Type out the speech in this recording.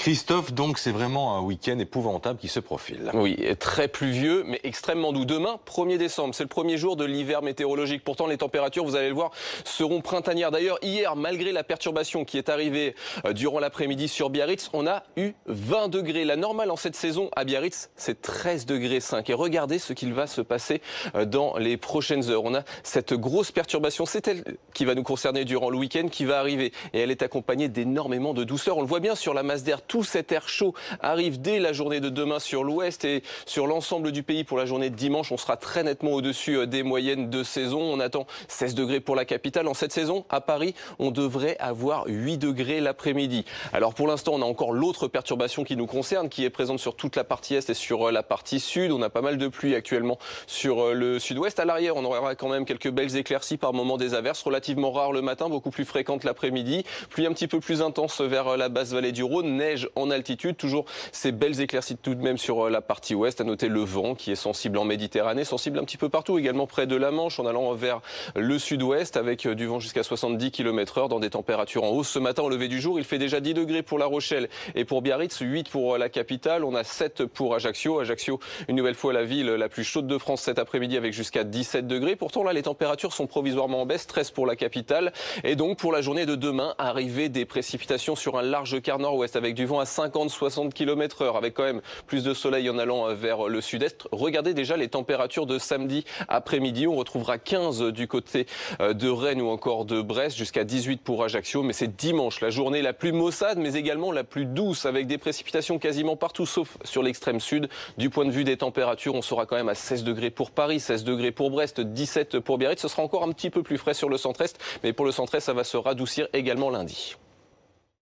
Christophe, donc c'est vraiment un week-end épouvantable qui se profile. Oui, très pluvieux, mais extrêmement doux. Demain, 1er décembre, c'est le premier jour de l'hiver météorologique. Pourtant, les températures, vous allez le voir, seront printanières. D'ailleurs, hier, malgré la perturbation qui est arrivée durant l'après-midi sur Biarritz, on a eu 20 degrés. La normale en cette saison à Biarritz, c'est 13 degrés 5. Et regardez ce qu'il va se passer dans les prochaines heures. On a cette grosse perturbation, c'est elle qui va nous concerner durant le week-end, qui va arriver. Et elle est accompagnée d'énormément de douceur. On le voit bien sur la masse d'air. Tout cet air chaud arrive dès la journée de demain sur l'ouest et sur l'ensemble du pays pour la journée de dimanche. On sera très nettement au-dessus des moyennes de saison. On attend 16 degrés pour la capitale. En cette saison, à Paris, on devrait avoir 8 degrés l'après-midi. Alors pour l'instant, on a encore l'autre perturbation qui nous concerne, qui est présente sur toute la partie est et sur la partie sud. On a pas mal de pluie actuellement sur le sud-ouest. À l'arrière, on aura quand même quelques belles éclaircies, par moments des averses, relativement rares le matin, beaucoup plus fréquentes l'après-midi. Pluie un petit peu plus intense vers la basse vallée du Rhône, neige en altitude, toujours ces belles éclaircies tout de même sur la partie ouest. À noter le vent qui est sensible en Méditerranée, sensible un petit peu partout, également près de la Manche en allant vers le sud-ouest avec du vent jusqu'à 70 km/h dans des températures en hausse. Ce matin au lever du jour, il fait déjà 10 degrés pour La Rochelle et pour Biarritz, 8 pour la capitale. On a 7 pour Ajaccio. Ajaccio, une nouvelle fois la ville la plus chaude de France cet après-midi avec jusqu'à 17 degrés. Pourtant là, les températures sont provisoirement en baisse, 13 pour la capitale. Et donc pour la journée de demain, arrivée des précipitations sur un large quart nord-ouest avec du vent à 50-60 km/h, avec quand même plus de soleil en allant vers le sud-est. Regardez déjà les températures de samedi après-midi. On retrouvera 15 du côté de Rennes ou encore de Brest, jusqu'à 18 pour Ajaccio. Mais c'est dimanche, la journée la plus maussade, mais également la plus douce, avec des précipitations quasiment partout, sauf sur l'extrême sud. Du point de vue des températures, on sera quand même à 16 degrés pour Paris, 16 degrés pour Brest, 17 pour Biarritz. Ce sera encore un petit peu plus frais sur le centre-est, mais pour le centre-est, ça va se radoucir également lundi.